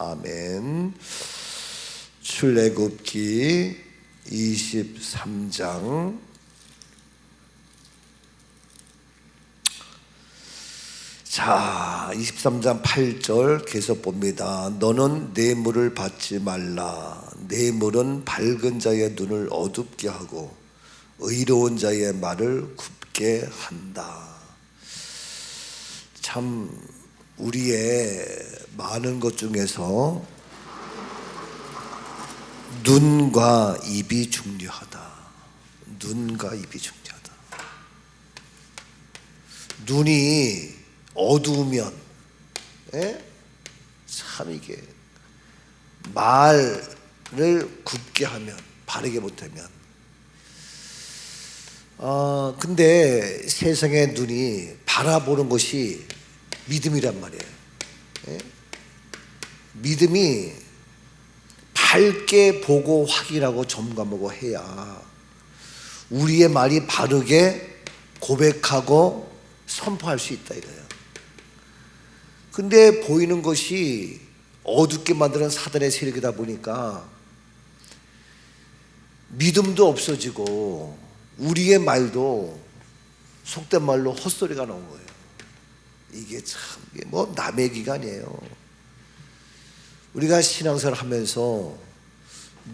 아멘. 출애굽기 23장 자, 23장 8절 계속 봅니다. 너는 뇌물을 받지 말라. 뇌물은 밝은 자의 눈을 어둡게 하고 의로운 자의 말을 굽게 한다. 참 우리의 많은 것 중에서 눈과 입이 중요하다. 눈과 입이 중요하다. 눈이 어두우면 참 이게 말을 굽게 하면, 바르게 못하면 근데 세상의 눈이 바라보는 것이 믿음이란 말이에요. 믿음이 밝게 보고 확인하고 점검하고 해야 우리의 말이 바르게 고백하고 선포할 수 있다 이거예요. 근데 보이는 것이 어둡게 만드는 사단의 세력이다 보니까 믿음도 없어지고 우리의 말도 속된 말로 헛소리가 나온 거예요. 이게 참 뭐 남의 얘기가 아니에요. 우리가 신앙생활 하면서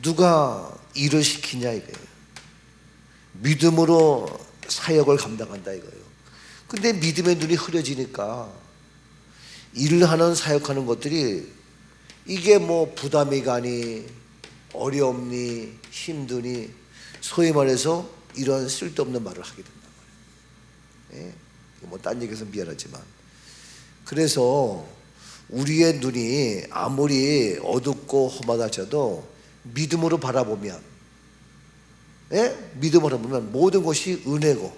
누가 일을 시키냐 이거예요. 믿음으로 사역을 감당한다 이거예요. 근데 믿음의 눈이 흐려지니까 일을 하는 사역하는 것들이 이게 뭐 부담이 가니 어렵니 힘드니 소위 말해서 이런 쓸데없는 말을 하게 된단 말이에요. 뭐 딴 얘기해서 미안하지만 그래서 우리의 눈이 아무리 어둡고 험하다 할지라도 믿음으로 바라보면 믿음으로 보면 모든 것이 은혜고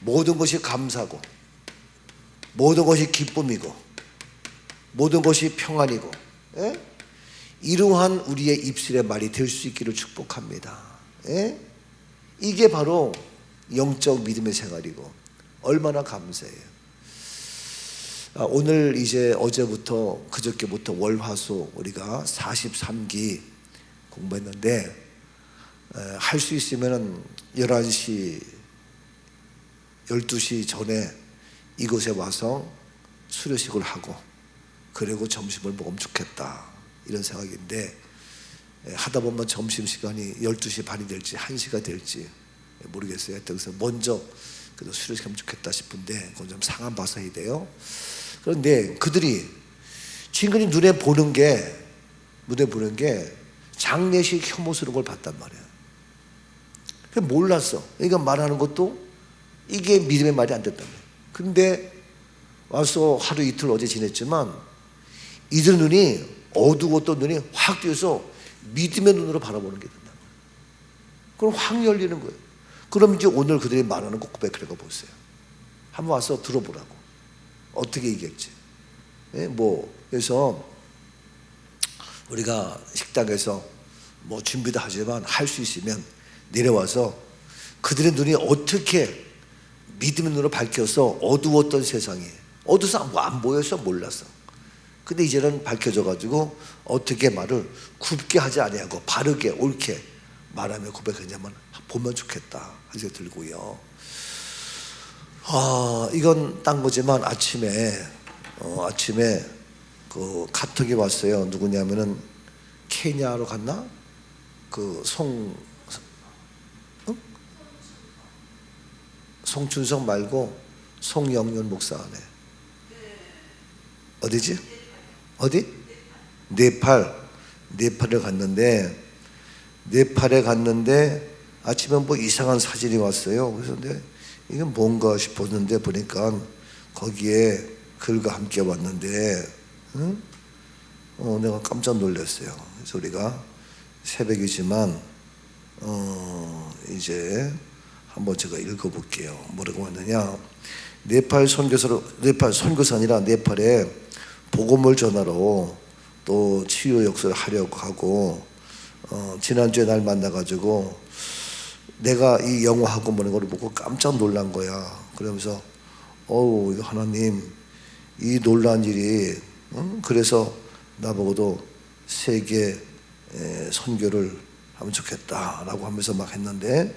모든 것이 감사고 모든 것이 기쁨이고 모든 것이 평안이고 이러한 우리의 입술의 말이 될 수 있기를 축복합니다. 이게 바로 영적 믿음의 생활이고 얼마나 감사해요. 오늘 이제 어제부터 그저께부터 월화수 우리가 43기 공부했는데 할 수 있으면 11시 12시 전에 이곳에 와서 수료식을 하고 그리고 점심을 먹으면 좋겠다 이런 생각인데 하다 보면 점심시간이 12시 반이 될지 1시가 될지 모르겠어요. 그래서 먼저 그래도 수료식 하면 좋겠다 싶은데 그건 좀 상황 봐서 해야 돼요. 그런데 그들이 친근히 눈에 보는 게 장례식 혐오스러운 걸 봤단 말이야. 몰랐어. 그러니까 말하는 것도 이게 믿음의 말이 안 됐단 말이야. 근데 와서 하루 이틀 어제 지냈지만 이들 눈이 어두워 또 눈이 확 띄어서 믿음의 눈으로 바라보는 게 된단 말이야. 그럼 확 열리는 거예요. 그럼 이제 오늘 그들이 말하는 거 고백하는 거 보세요. 한번 와서 들어보라고. 어떻게 얘기했지? 그래서 우리가 식당에서 뭐 준비도 하지만 할 수 있으면 내려와서 그들의 눈이 어떻게 믿음의 눈으로 밝혀서 어두웠던 세상이 어두워서 안 보여서 몰랐어. 근데 이제는 밝혀져 가지고 어떻게 말을 굽게 하지 아니하고 바르게 옳게 말하며 고백하냐면 보면 좋겠다 한 생각이 들고요. 이건 딴 거지만 아침에 그 카톡이 왔어요. 누구냐면은 케냐로 갔나? 그 송춘석 말고 송영윤 목사네. 어디지? 어디? 네팔에 갔는데 아침에 뭐 이상한 사진이 왔어요. 그래서 이게 뭔가 싶었는데 보니까 거기에 글과 함께 왔는데 내가 깜짝 놀랐어요. 그래서 우리가 새벽이지만 이제 한번 제가 읽어볼게요. 뭐라고 왔느냐? 네팔 선교사 아니라 네팔에 복음을 전하러 또 치유 역사를 하려고 하고 지난주에 날 만나가지고 내가 이 영어하고 뭐는 걸 보고 깜짝 놀란 거야. 그러면서 이거 하나님 이 놀란 일이 그래서 나보고도 세계 선교를 하면 좋겠다라고 하면서 막 했는데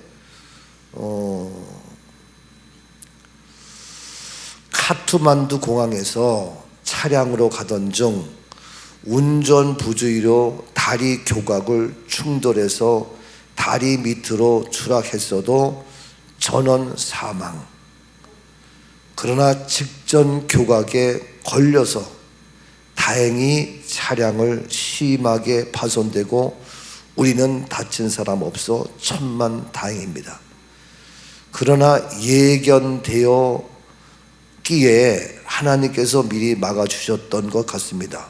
카트만두 공항에서 차량으로 가던 중 운전 부주의로 다리 교각을 충돌해서 다리 밑으로 추락했어도 전원 사망. 그러나 직전 교각에 걸려서 다행히 차량을 심하게 파손되고 우리는 다친 사람 없어 천만 다행입니다. 그러나 예견되었기에 하나님께서 미리 막아주셨던 것 같습니다.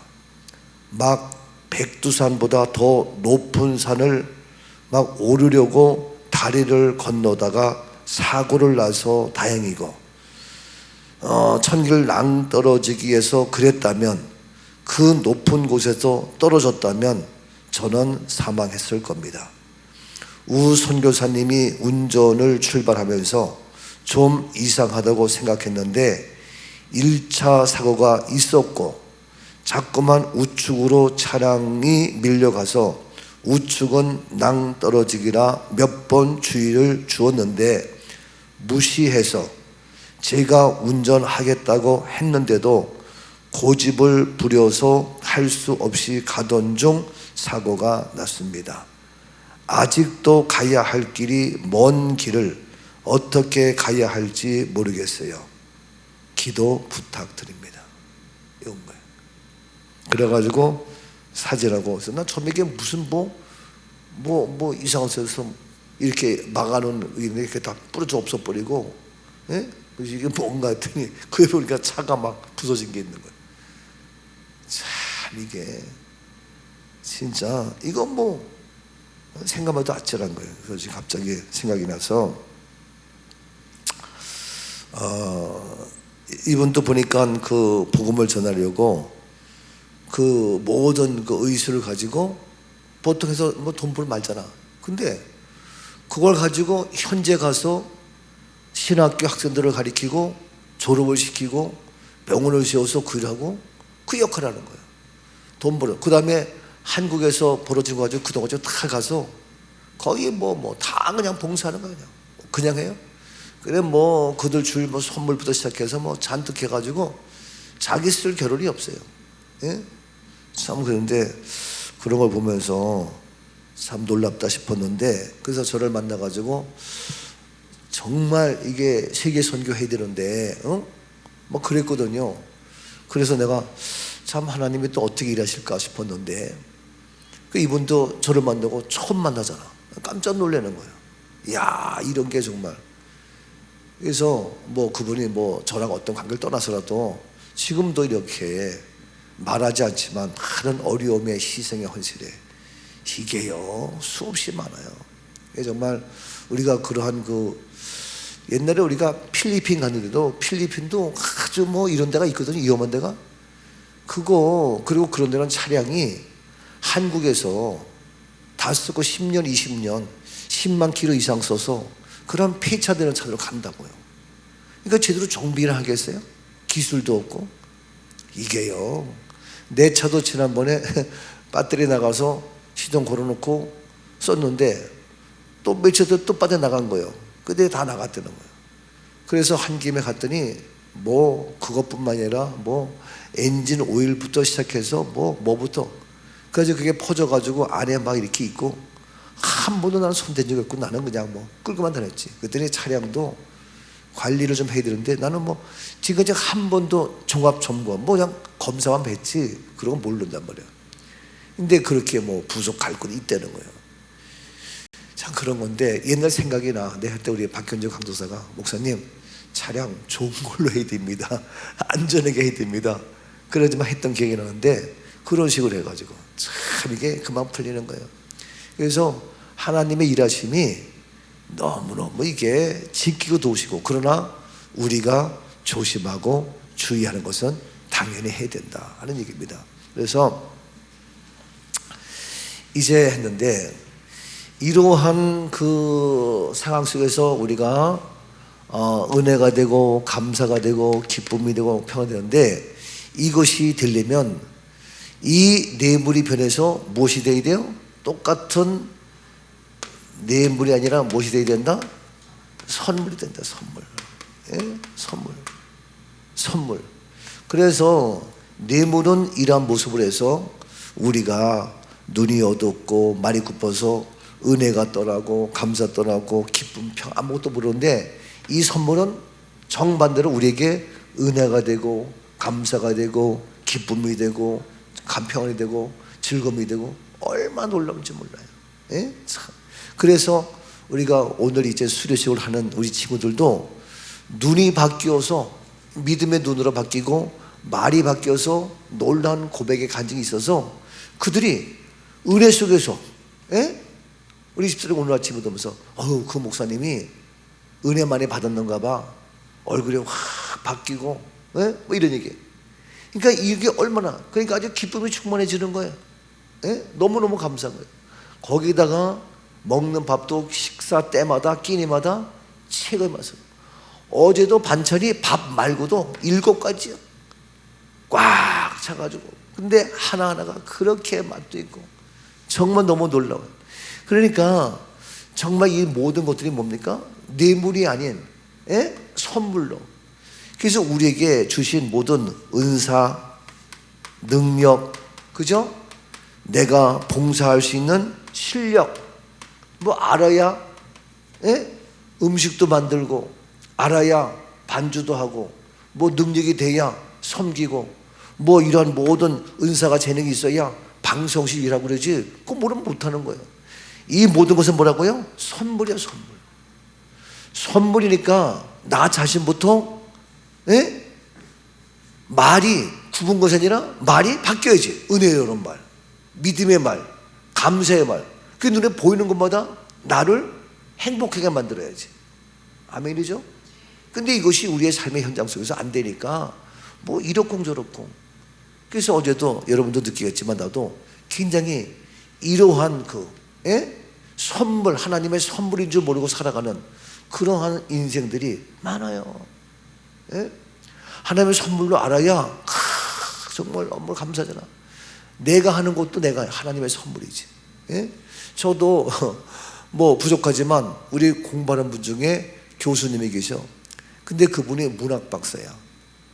막 백두산보다 더 높은 산을 막 오르려고 다리를 건너다가 사고를 나서 다행이고 천길 낭떠러지기에서 그랬다면 그 높은 곳에서 떨어졌다면 저는 사망했을 겁니다. 우 선교사님이 운전을 출발하면서 좀 이상하다고 생각했는데 1차 사고가 있었고 자꾸만 우측으로 차량이 밀려가서 우측은 낭떠러지기라 몇 번 주의를 주었는데 무시해서 제가 운전하겠다고 했는데도 고집을 부려서 할 수 없이 가던 중 사고가 났습니다. 아직도 가야 할 길이 먼 길을 어떻게 가야 할지 모르겠어요. 기도 부탁드립니다. 이런 거예요. 그래가지고 사지라고 해서 나 처음에 이게 무슨 뭐 이상한 데서 이렇게 막아놓은 이렇게 다 부러져 없어버리고, 예? 이게 뭔가 했더니 그에 보니까 차가 막 부서진 게 있는 거예요. 참 이게 진짜 이건 뭐 생각만 해도 아찔한 거예요. 그래서 지금 갑자기 생각이 나서 이분도 보니까 그 복음을 전하려고 그 모든 그 의술을 가지고 보통 해서 뭐 돈 벌 말잖아. 근데 그걸 가지고 현재 가서 신학교 학생들을 가리키고 졸업을 시키고 병원을 세워서 그 일하고 그 역할을 하는 거예요. 돈 벌어. 그 다음에 한국에서 벌어진 거 가지고 그돈 가지고 다 가서 거기 다 그냥 봉사하는 거예요. 그냥 해요. 그래 그들 줄 선물부터 시작해서 잔뜩 해가지고 자기 쓸 겨를이 없어요. 예? 참 그런데 그런 걸 보면서 참 놀랍다 싶었는데, 그래서 저를 만나가지고 정말 이게 세계 선교해야 되는데 그랬거든요. 그래서 내가 참 하나님이 또 어떻게 일하실까 싶었는데 이분도 저를 만나고 처음 만나잖아. 깜짝 놀라는 거예요. 이야, 이런 게 정말. 그래서 그분이 저랑 어떤 관계를 떠나서라도 지금도 이렇게 말하지 않지만 많은 어려움에 희생의 헌신에 이게요 수없이 많아요. 정말 우리가 그러한 옛날에 우리가 필리핀 갔는데도 필리핀도 아주 이런 데가 있거든요. 위험한 데가. 그리고 그런 데는 차량이 한국에서 다 쓰고 10년 20년 10만 킬로 이상 써서 그런 폐차되는 차로 간다고요. 그러니까 제대로 정비를 하겠어요? 기술도 없고. 이게요, 내 차도 지난번에 배터리 나가서 시동 걸어놓고 썼는데 또 며칠 뒤에 또 배터리 나간 거예요. 근데 다 나갔다는 거예요. 그래서 한 김에 갔더니 그것뿐만 아니라 엔진 오일부터 시작해서 뭐부터, 그래서 그게 퍼져가지고 안에 막 이렇게 있고 한 번도 나는 손댄 적이 없고 나는 그냥 끌고만 다녔지. 그랬더니 차량도 관리를 좀 해야 되는데 나는 지금까지 한 번도 종합 점검 그냥 검사만 했지 그런 건 모른단 말이야. 근데 그렇게 부속 갈 곳이 있다는 거예요. 참 그런 건데 옛날 생각이 나. 내 그때 우리 박현정 강도사가 목사님 차량 좋은 걸로 해야 됩니다. 안전하게 해야 됩니다. 그러지만 했던 기억이 나는데 그런 식으로 해가지고 참 이게 그만 풀리는 거예요. 그래서 하나님의 일하심이 너무너무 이게 지키고 도우시고, 그러나 우리가 조심하고 주의하는 것은 당연히 해야 된다 하는 얘기입니다. 그래서 이제 했는데 이러한 그 상황 속에서 우리가 은혜가 되고 감사가 되고 기쁨이 되고 평안이 되는데 이것이 되려면 이 뇌물이 변해서 무엇이 되어야 돼요? 똑같은 뇌물이 아니라 무엇이 되어야 된다? 선물이 된다. 선물. 예? 선물. 그래서 뇌물은 이러한 모습을 해서 우리가 눈이 어둡고 말이 굽어서 은혜가 떠나고 감사 떠나고 기쁨 평 아무것도 모르는데, 이 선물은 정반대로 우리에게 은혜가 되고 감사가 되고 기쁨이 되고 감평이 되고 즐거움이 되고 얼마나 놀라운지 몰라요. 예? 참. 그래서 우리가 오늘 이제 수료식을 하는 우리 친구들도 눈이 바뀌어서 믿음의 눈으로 바뀌고 말이 바뀌어서 놀라운 고백의 간증이 있어서 그들이 은혜 속에서, 예? 우리 집사님 오늘 아침에 보면서 그 목사님이 은혜 많이 받았는가 봐, 얼굴이 확 바뀌고, 예? 뭐 이런 얘기. 그러니까 이게 얼마나, 그러니까 아주 기쁨이 충만해지는 거예요. 예? 너무너무 감사한 거예요. 거기다가 먹는 밥도 식사 때마다 끼니마다 최고의 맛을. 어제도 반찬이 밥 말고도 7가지요. 꽉 차가지고. 근데 하나하나가 그렇게 맛도 있고 정말 너무 놀라워요. 그러니까 정말 이 모든 것들이 뭡니까? 뇌물이 아닌, 예? 선물로. 그래서 우리에게 주신 모든 은사, 능력, 그죠? 내가 봉사할 수 있는 실력, 뭐 알아야, 예? 음식도 만들고, 알아야 반주도 하고, 뭐 능력이 돼야 섬기고, 뭐 이런 모든 은사가 재능이 있어야 방송실 일하고 그러지, 그거 모르면 못하는 거예요. 이 모든 것은 뭐라고요? 선물이야, 선물. 선물이니까 나 자신부터, 예? 말이 굽은 것이 아니라 말이 바뀌어야지. 은혜의 말, 믿음의 말, 감사의 말. 그 눈에 보이는 것마다 나를 행복하게 만들어야지. 아멘이죠? 근데 이것이 우리의 삶의 현장 속에서 안 되니까 뭐 이렇고 그래서 어제도 여러분도 느끼겠지만 나도 굉장히 이러한 선물, 하나님의 선물인 줄 모르고 살아가는 그러한 인생들이 많아요. 예? 하나님의 선물로 알아야 정말 너무 감사하잖아. 내가 하는 것도 내가 하나님의 선물이지. 예? 저도 뭐 부족하지만 우리 공부하는 분 중에 교수님이 계셔. 근데 그분이 문학 박사야.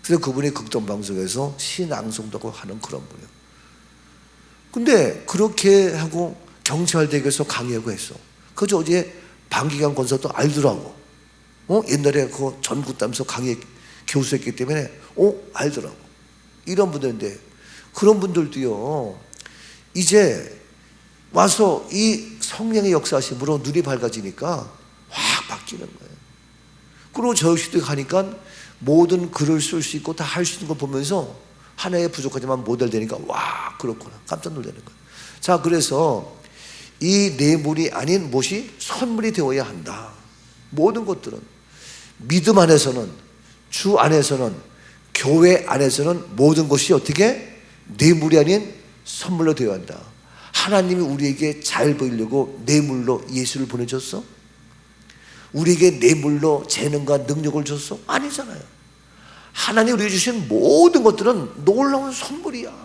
그래서 그분이 극동방송에서 시낭송도 하는 그런 분이에요. 근데 그렇게 하고 경찰대교에서 강의하고 했어. 그저 어제 방기관 권사도 알더라고. 옛날에 그 전국담서 강의 교수했기 때문에 알더라고. 이런 분들인데, 그런 분들도요 이제 와서 이 성령의 역사하심으로 눈이 밝아지니까 확 바뀌는 거예요. 그리고 저 역시도 가니까 모든 글을 쓸 수 있고 다 할 수 있는 거 보면서 하나의 부족하지만 모델 되니까 와, 그렇구나, 깜짝 놀라는 거예요. 자, 그래서 이 뇌물이 아닌 무엇이 선물이 되어야 한다. 모든 것들은 믿음 안에서는, 주 안에서는, 교회 안에서는 모든 것이 어떻게 뇌물이 아닌 선물로 되어야 한다. 하나님이 우리에게 잘 보이려고 뇌물로 예수를 보내줬어? 우리에게 뇌물로 재능과 능력을 줬어? 아니잖아요. 하나님 우리에게 주신 모든 것들은 놀라운 선물이야.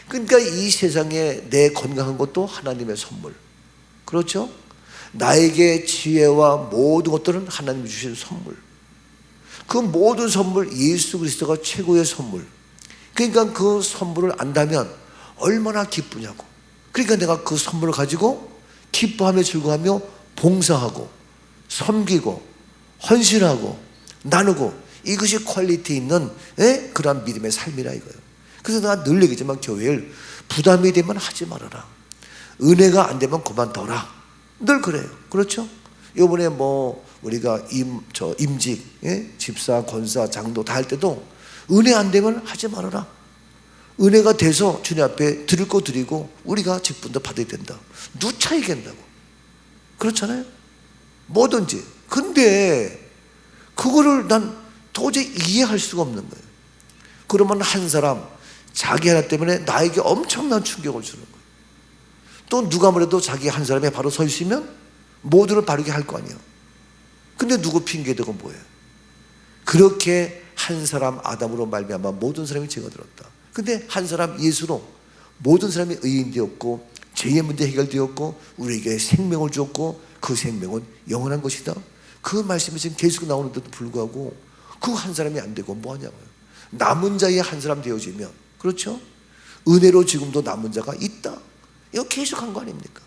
그러니까 이 세상에 내 건강한 것도 하나님의 선물, 그렇죠? 나에게 지혜와 모든 것들은 하나님이 주신 선물. 그 모든 선물, 예수 그리스도가 최고의 선물. 그러니까 그 선물을 안다면 얼마나 기쁘냐고. 그러니까 내가 그 선물을 가지고 기뻐하며 즐거워하며 봉사하고 섬기고 헌신하고 나누고, 이것이 퀄리티 있는 그러한 믿음의 삶이라 이거예요. 그래서 내가 늘 얘기지만 교회를 부담이 되면 하지 말아라. 은혜가 안 되면 그만둬라. 늘 그래요. 그렇죠? 이번에 뭐 우리가 임직, 집사, 권사, 장로 다 할 때도 은혜 안 되면 하지 말아라. 은혜가 돼서 주님 앞에 드릴 거 드리고 우리가 직분도 받아야 된다. 누차 얘기한다고. 그렇잖아요? 뭐든지. 근데 그거를 난 도저히 이해할 수가 없는 거예요. 그러면 한 사람 자기 하나 때문에 나에게 엄청난 충격을 주는 거예요. 또 누가 뭐래도 자기 한 사람이 바로 서 있으면 모두를 바르게 할 거 아니에요. 근데 누구 핑계대고 뭐예요? 그렇게 한 사람 아담으로 말미암아 모든 사람이 죄가 들었다. 근데 한 사람 예수로 모든 사람이 의인 되었고 죄의 문제 해결되었고 우리에게 생명을 주었고 그 생명은 영원한 것이다. 그 말씀이 지금 계속 나오는데도 불구하고 그 한 사람이 안 되고 뭐 하냐고요. 남은 자의 한 사람 되어지면, 그렇죠? 은혜로 지금도 남은 자가 있다. 이거 계속 한 거 아닙니까?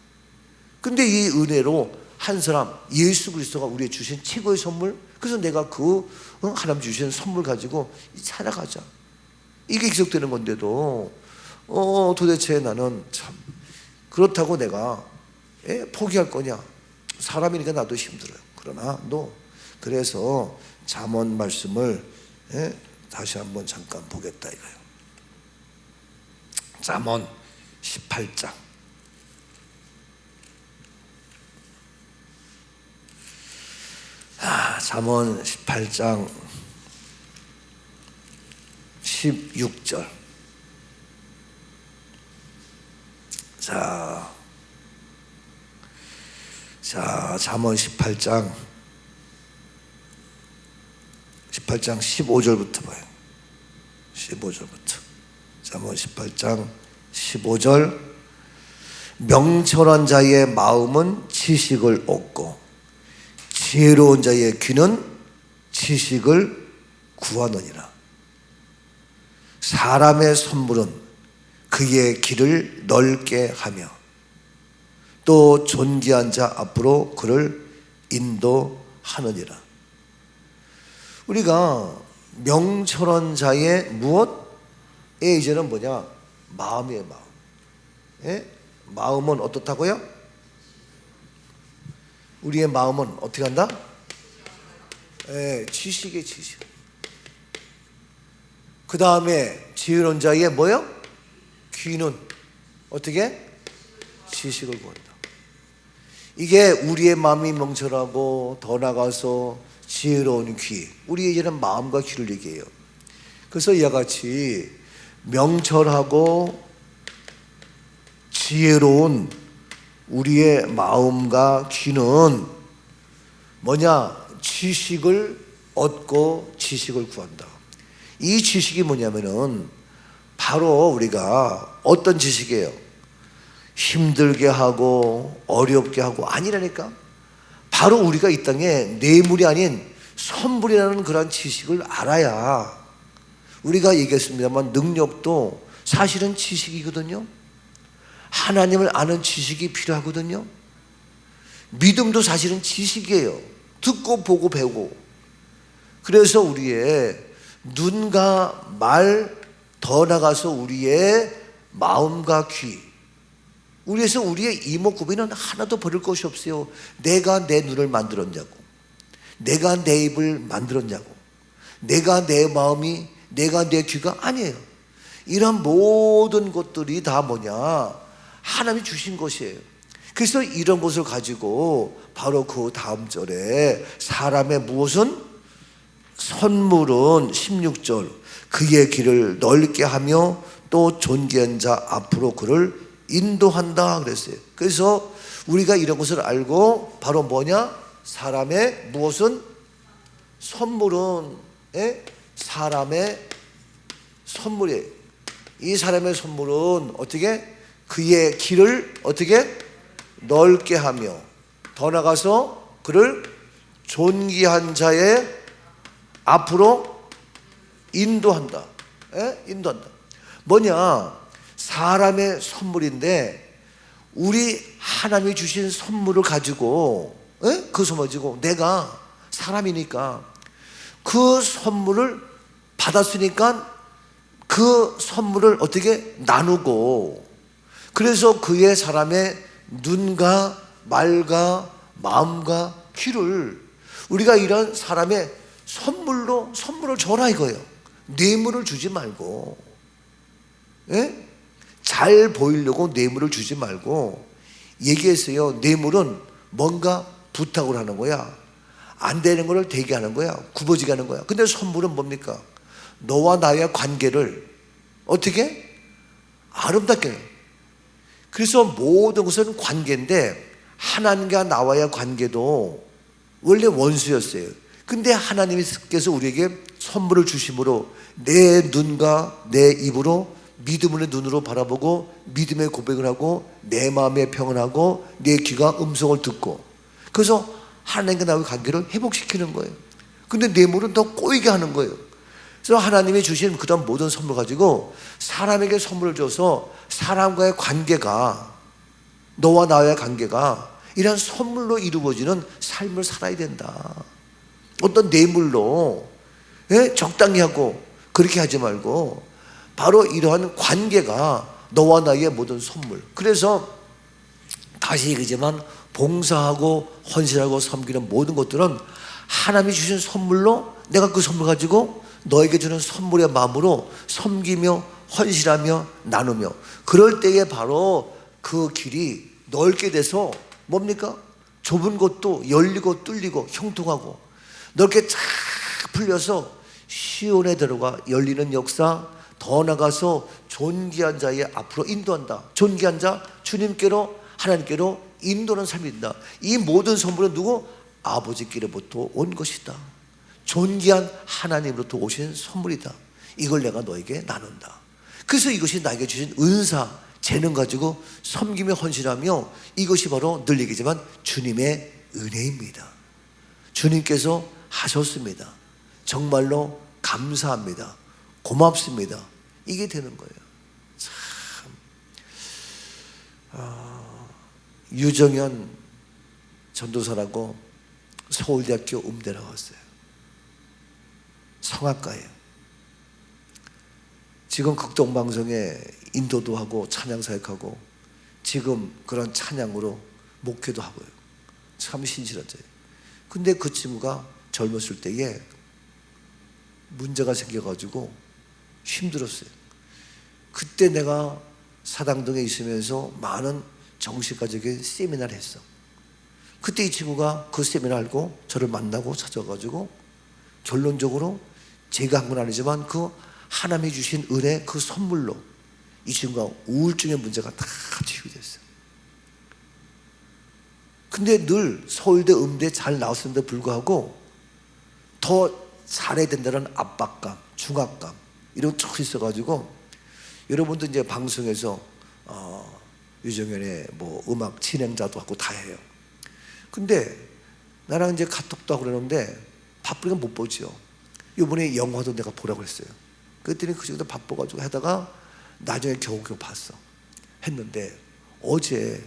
근데 이 은혜로 한 사람, 예수 그리스도가 우리에게 주신 최고의 선물, 그래서 내가 하나님 주신 선물 가지고 살아가자. 이게 계속되는 건데도 도대체 나는 참 그렇다고 내가 포기할 거냐? 사람이니까 나도 힘들어요. 그러나 그래서 잠언 말씀을 다시 한번 잠깐 보겠다 이거예요. 잠언 18장. 잠언 18장 16절. 자, 잠언 18장 15절부터 봐요. 15절부터. 잠언 18장 15절. 명철한 자의 마음은 지식을 얻고 지혜로운 자의 귀는 지식을 구하느니라. 사람의 선물은 그의 길을 넓게 하며 또 존귀한 자 앞으로 그를 인도하느니라. 우리가 명철한 자의 무엇? 이제는 뭐냐? 마음이에요. 마음. 마음은 어떻다고요? 우리의 마음은 어떻게 한다? 지식이에요. 지식. 그 다음에 지혜로운 자의 뭐요? 귀는 어떻게? 지식을 구한다. 이게 우리의 마음이 명철하고 더 나가서 지혜로운 귀. 우리 이제는 마음과 귀를 얘기해요. 그래서 이와 같이 명철하고 지혜로운 우리의 마음과 귀는 뭐냐? 지식을 얻고 지식을 구한다. 이 지식이 뭐냐면은 바로 우리가 어떤 지식이에요? 힘들게 하고 어렵게 하고 아니라니까. 바로 우리가 이 땅에 뇌물이 아닌 선물이라는 그런 지식을 알아야, 우리가 얘기했습니다만 능력도 사실은 지식이거든요. 하나님을 아는 지식이 필요하거든요. 믿음도 사실은 지식이에요. 듣고 보고 배우고. 그래서 우리의 눈과 말, 더 나가서 우리의 마음과 귀, 우리에서 우리의 이목구비는 하나도 버릴 것이 없어요. 내가 내 눈을 만들었냐고, 내가 내 입을 만들었냐고, 내가 내 마음이, 내가 내 귀가 아니에요. 이런 모든 것들이 다 뭐냐? 하나님이 주신 것이에요. 그래서 이런 것을 가지고 바로 그 다음 절에 사람의 무엇은? 선물은 16절. 그의 길을 넓게 하며 또 존귀한 자 앞으로 그를 인도한다 그랬어요. 그래서 우리가 이런 것을 알고 바로 뭐냐? 사람의 무엇은? 선물은 사람의 선물이에요. 이 사람의 선물은 어떻게? 그의 길을 어떻게? 넓게 하며 더 나가서 그를 존귀한 자의 앞으로 인도한다. 인도한다. 뭐냐? 사람의 선물인데 우리 하나님이 주신 선물을 가지고 그 선물을 가지고 내가 사람이니까 그 선물을 받았으니까 그 선물을 어떻게 나누고, 그래서 그의 사람의 눈과 말과 마음과 귀를 우리가 이런 사람의 선물을 줘라 이거예요. 뇌물을 주지 말고, 잘 보이려고 뇌물을 주지 말고. 얘기했어요. 뇌물은 뭔가 부탁을 하는 거야. 안 되는 거를 되게 하는 거야. 굽어지게 하는 거야. 근데 선물은 뭡니까? 너와 나의 관계를 어떻게? 아름답게. 그래서 모든 것은 관계인데 하나님과 나와의 관계도 원래 원수였어요. 근데 하나님께서 우리에게 선물을 주심으로 내 눈과 내 입으로 믿음의 눈으로 바라보고 믿음의 고백을 하고 내 마음에 평안하고 내 귀가 음성을 듣고, 그래서 하나님과 나의 관계를 회복시키는 거예요. 근데 내 물은 더 꼬이게 하는 거예요. 그래서 하나님이 주신 그런 모든 선물 가지고 사람에게 선물을 줘서 사람과의 관계가, 너와 나의 관계가 이런 선물로 이루어지는 삶을 살아야 된다. 어떤 뇌물로 적당히 하고 그렇게 하지 말고 바로 이러한 관계가 너와 나의 모든 선물. 그래서 다시 얘기하지만 봉사하고 헌신하고 섬기는 모든 것들은 하나님이 주신 선물로 내가 그 선물 가지고 너에게 주는 선물의 마음으로 섬기며 헌신하며 나누며, 그럴 때에 바로 그 길이 넓게 돼서 뭡니까? 좁은 곳도 열리고 뚫리고 형통하고 넓게 쫙 풀려서 시온에 들어가 열리는 역사, 더 나가서 존귀한 자의 앞으로 인도한다. 존귀한 자, 주님께로 하나님께로 인도하는 삶이 된다. 이 모든 선물은 누구? 아버지께로부터 온 것이다. 존귀한 하나님으로부터 오신 선물이다. 이걸 내가 너에게 나눈다. 그래서 이것이 나에게 주신 은사, 재능 가지고 섬기며 헌신하며, 이것이 바로 늘 얘기지만 주님의 은혜입니다. 주님께서 하셨습니다. 정말로 감사합니다. 고맙습니다. 이게 되는 거예요. 참, 유정현 전도사라고 서울대학교 음대 나왔어요. 성악가예요. 지금 극동방송에 인도도 하고 찬양 사역하고 지금 그런 찬양으로 목회도 하고요. 참 신실한 자예요. 근데 그 친구가 젊었을 때에 문제가 생겨가지고 힘들었어요. 그때 내가 사당동에 있으면서 많은 정신과적인 세미나를 했어. 그때 이 친구가 그 세미나 알고 저를 만나고 찾아가지고 결론적으로 제가 한 건 아니지만 그 하나님이 주신 은혜, 그 선물로 이 친구가 우울증의 문제가 다 치유됐어요. 근데 늘 서울대 음대 잘 나왔음에도 불구하고 더 잘해야 된다는 압박감, 중압감 이런 게 쭉 있어가지고, 여러분도 이제 방송에서 유정현의 뭐 음악 진행자도 하고 다 해요. 근데 나랑 이제 카톡도 하고 그러는데 바쁘니까 못 보죠. 이번에 영화도 내가 보라고 했어요. 그랬더니 그 친구도 바빠가지고 하다가 나중에 겨우겨우 봤어. 했는데 어제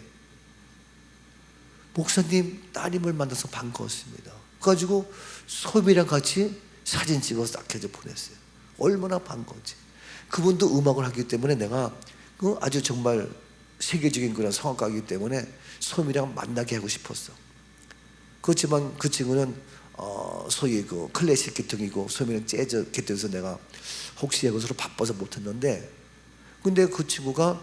목사님 따님을 만나서 반가웠습니다. 그래가지고 소미랑 같이 사진 찍어서 딱 해서 보냈어요. 얼마나 반가운지. 그분도 음악을 하기 때문에 내가 아주 정말 세계적인 그런 성악가이기 때문에 소미랑 만나게 하고 싶었어. 그렇지만 그 친구는 소위 그 클래식 계통이고 소미는 재즈 계통에서 내가 혹시 이것으로 바빠서 못했는데, 근데 그 친구가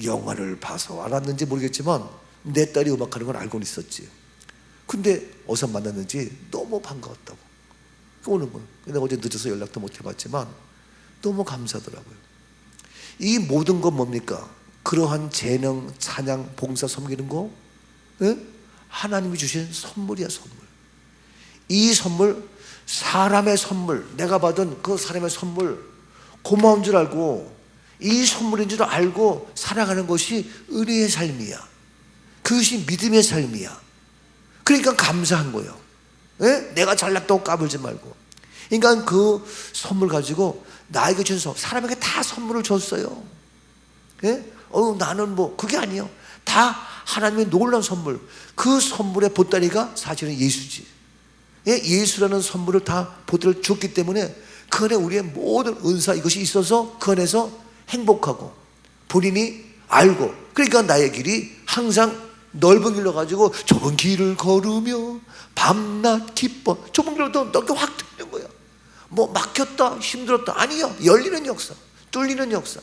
영화를 봐서 알았는지 모르겠지만 내 딸이 음악하는 걸 알고는 있었지. 근데 어디서 만났는지 너무 반가웠다고 오는 거예요. 근데 어제 늦어서 연락도 못 해봤지만 너무 감사하더라고요. 이 모든 건 뭡니까? 그러한 재능, 찬양, 봉사, 섬기는 거, 예? 하나님이 주신 선물이야, 선물. 이 선물, 사람의 선물, 내가 받은 그 사람의 선물, 고마운 줄 알고 이 선물인 줄 알고 살아가는 것이 은혜의 삶이야. 그것이 믿음의 삶이야. 그러니까 감사한 거예요. 예? 내가 잘났다고 까불지 말고. 그러니까 그 선물 가지고 나에게 준 선물, 사람에게 다 선물을 줬어요. 예? 나는 뭐 그게 아니에요. 다 하나님의 놀라운 선물. 그 선물의 보따리가 사실은 예수지. 예? 예수라는 선물을 다 보따리를 줬기 때문에 그 안에 우리의 모든 은사, 이것이 있어서 그 안에서 행복하고 본인이 알고, 그러니까 나의 길이 항상 넓은 길로 가지고 좁은 길을 걸으며 밤낮 기뻐. 좁은 길로도 넓게 확 뚫리는 거야. 뭐 막혔다, 힘들었다, 아니요. 열리는 역사, 뚫리는 역사.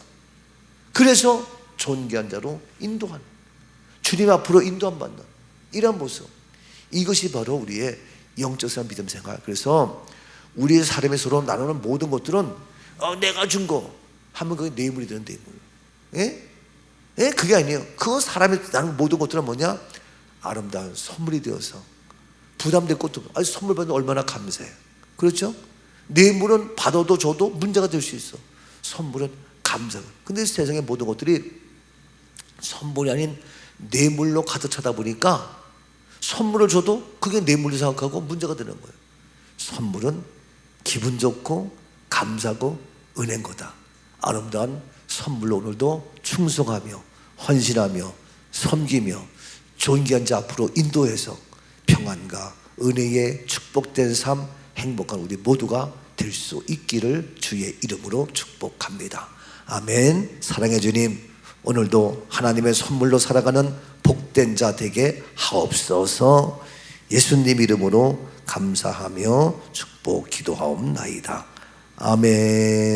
그래서 존귀한 자로 인도하는, 주님 앞으로 인도함 받는 이런 모습, 이것이 바로 우리의 영적 생활, 믿음 생활. 그래서 우리의 삶에 서로 나누는 모든 것들은 내가 준 거 하면 그게 뇌물이 되는 뇌물. 예? 예? 그게 아니에요. 그 사람이 나는 모든 것들은 뭐냐? 아름다운 선물이 되어서 부담될 것도 없고, 선물 받는 얼마나 감사해요. 그렇죠? 뇌물은 받아도 줘도 문제가 될 수 있어. 선물은 감사. 근데 세상의 모든 것들이 선물이 아닌 뇌물로 가득 차다 보니까 선물을 줘도 그게 뇌물로 생각하고 문제가 되는 거예요. 선물은 기분 좋고 감사고 은혜인 거다. 아름다운 선물로 오늘도 충성하며 헌신하며 섬기며 존귀한 자 앞으로 인도해서 평안과 은혜의 축복된 삶, 행복한 우리 모두가 될 수 있기를 주의 이름으로 축복합니다. 아멘. 사랑의 주님, 오늘도 하나님의 선물로 살아가는 복된 자 되게 하옵소서. 예수님 이름으로 감사하며 축복 기도하옵나이다. 아멘.